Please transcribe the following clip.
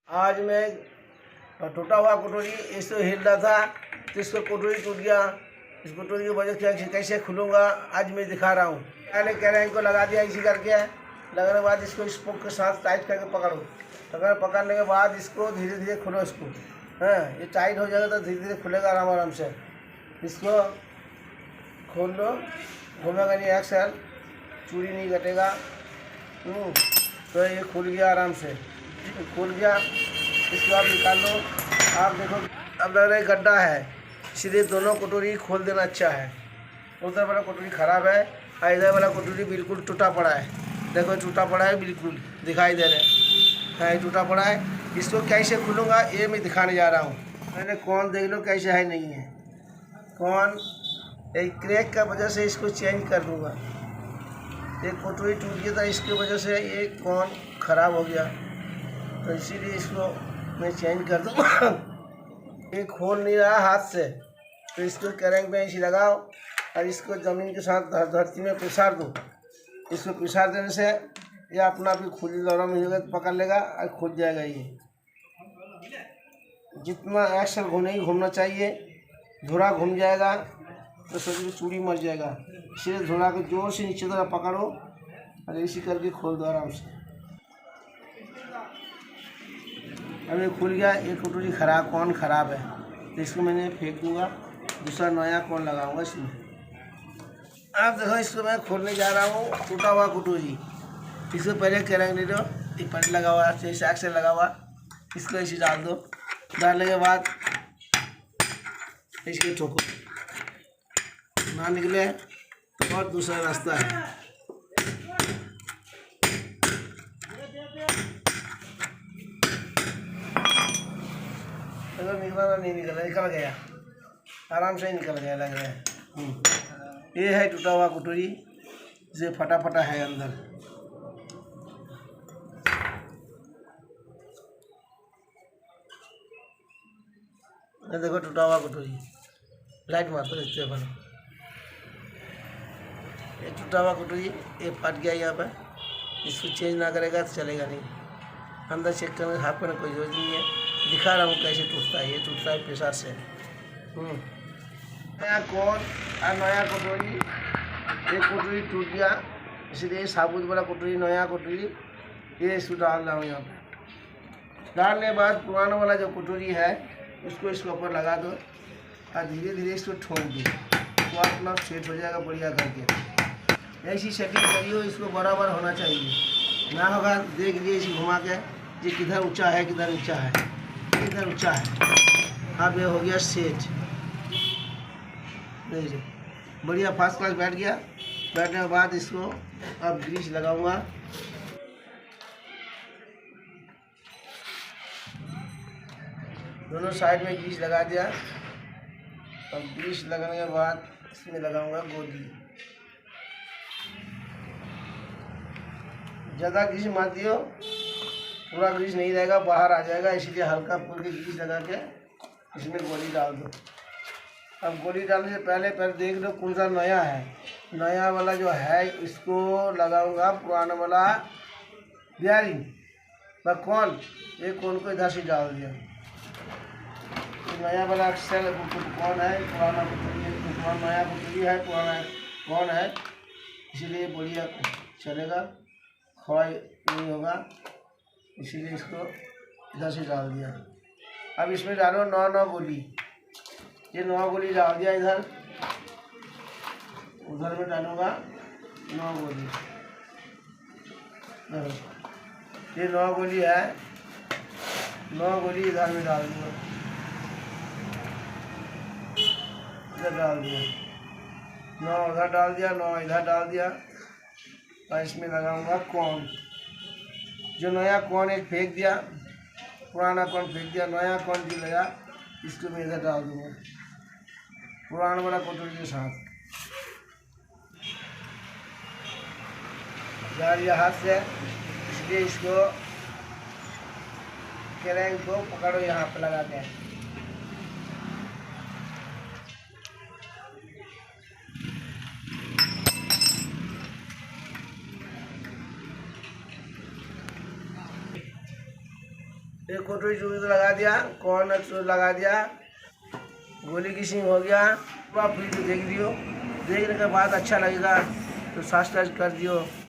आज मैं टूटा हुआ कटोरी इसको हिल रहा था तो इसको कटोरी टूट गया। इस कटोरी की वजह से कैसे खुलूँगा आज मैं दिखा रहा हूँ। पहले कह रहे हैं इनको लगा दिया इसी करके, लगाने के बाद इसको स्पोक के साथ टाइट करके पकड़ो। अगर पकड़ने के बाद इसको धीरे धीरे खोलो इसको। हाँ, ये टाइट हो जाएगा तो धीरे धीरे खुलेगा आराम आराम से। इसको खोल लो, घूमेगा नहीं, एक्सल चूड़ी नहीं कटेगा। तो ये खुल गया आराम से, खुल गया। इसको आप निकाल लो। आप देखो अब लग रहा है गड्ढा है, इसलिए दोनों कटोरी खोल देना अच्छा है। उधर वाला कटोरी ख़राब है और इधर वाला कटोरी बिल्कुल टूटा पड़ा है। देखो टूटा पड़ा है, बिल्कुल दिखाई दे रहा है। हाँ, टूटा पड़ा है। इसको कैसे खुलूँगा ये मैं दिखाने जा रहा हूँ। मैंने कौन देख लो कैसे है, नहीं है कौन। एक क्रैक का वजह से इसको चेंज कर दूँगा। एक कटोरी टूट गया था, इसकी वजह से ये कौन ख़राब हो गया, तो इसीलिए इसको मैं चेंज कर दूँगा। ये खोल नहीं रहा हाथ से, तो इसको करेंट में ऐसे लगाओ और इसको ज़मीन के साथ धरती में पिसार दो। इसको पिसार देने से ये अपना भी खुद लौड़ा मिलेगा, पकड़ लेगा और खुद जाएगा। ये जितना एक्शन घूमना चाहिए, धुरा घूम जाएगा तो सोचिए चूड़ी मर जाएगा। इसलिए धुरा को जोर से नीचे तरफ पकड़ो और इसी करके खोल दो आराम से। अभी खुल गया। एक कटोरी कौन ख़राब है तो इसको मैंने फेंक दूँगा, दूसरा नया कौन लगाऊंगा इसमें। आप देखो इसको मैं खोलने जा रहा हूँ। टूटा हुआ कटोरी, इसको पहले करेंगे ले लो, एक पट लगा हुआ साइड से लगा हुआ, इसको ऐसे डाल दो। डालने के बाद इसके ठोको, ना निकले तो और दूसरा रास्ता है। अगर निकला नहीं निकला, निकल गया, आराम से ही निकल गया लग रहा है। ये है टूटा हुआ कटोरी, जिसे फटा फटा है अंदर। ये देखो टूटा हुआ कटोरी, लाइट मारते देखते अपन। ये टूटा हुआ कटोरी ये फट गया यहाँ पर, इसको चेंज ना करेगा तो चलेगा नहीं। अंदर चेक करने हाथ पर कोई जरूरत नहीं है, दिखा रहा हूँ कैसे टूटता है। ये टूटता है प्रेशर से। नया कौन और नया कटोरी, एक कटोरी टूट गया इसलिए साबुत वाला कटोरी, नया कटोरी ये इसको डाल रहा हूँ यहाँ पे। डालने के बाद पुराना वाला जो कटोरी है उसको इसके ऊपर लगा दो और धीरे धीरे इसको ठोक दो, तो अपना सेट हो जाएगा बढ़िया करके। ऐसी सेटिंग करिए, इसको बराबर होना चाहिए। ना होगा देख लीजिए इसे घुमा के, ये किधर ऊंचा है किधर ऊंचा है, किधर ऊंचा है। अब ये हो गया सेट, बढ़िया फर्स्ट क्लास बैठ गया। बैठने के बाद इसको अब ग्रीस लगाऊंगा। दोनों साइड में ग्रीस लगा दिया। अब ग्रीस लगाने के बाद इसमें लगाऊंगा गोली। ज़्यादा ग्रीस मत दियो, पूरा ग्रीस नहीं रहेगा, बाहर आ जाएगा, इसलिए हल्का फुल्का ग्रीस लगा के इसमें गोली डाल दो। अब गोली डालने से पहले देख लो कौन सा नया है। नया वाला जो है इसको लगाऊंगा, पुराना वाला बियरिंग पर कौन, ये कौन को इधर से डाल दिया। नया वाला अक्सर कौन है, पुराना नया कटोरी है, पुराना कौन है, इसीलिए बढ़िया चलेगा, खवाई नहीं होगा, इसीलिए इसको इधर से डाल दिया। अब इसमें डालो 9 गोली। ये 9 गोली डाल दिया इधर, उधर में डालूंगा 9 गोली। ये 9 गोली है, 9 गोली इधर में डाल दूंगा, इधर डाल दिया, 9 उधर डाल दिया, 9 इधर डाल दिया। और इसमें लगाऊंगा कौन, जो नया कौन एक फेंक दिया, पुराना कौन फेंक दिया, नया कौन जो लगा इसको मैं इधर डाल दूंगा पुराना वाला कटोरी के साथ। जा रही हाथ से, इसलिए इसको करेंट को पकड़ो यहाँ पे लगा के। एक कटोरी चूड़ी तो लगा दिया, कॉर्न लगा दिया, गोली की सिंग हो गया। आप वीडियो देख लियो, देखने के बाद अच्छा लगेगा तो सब्सक्राइब कर दियो।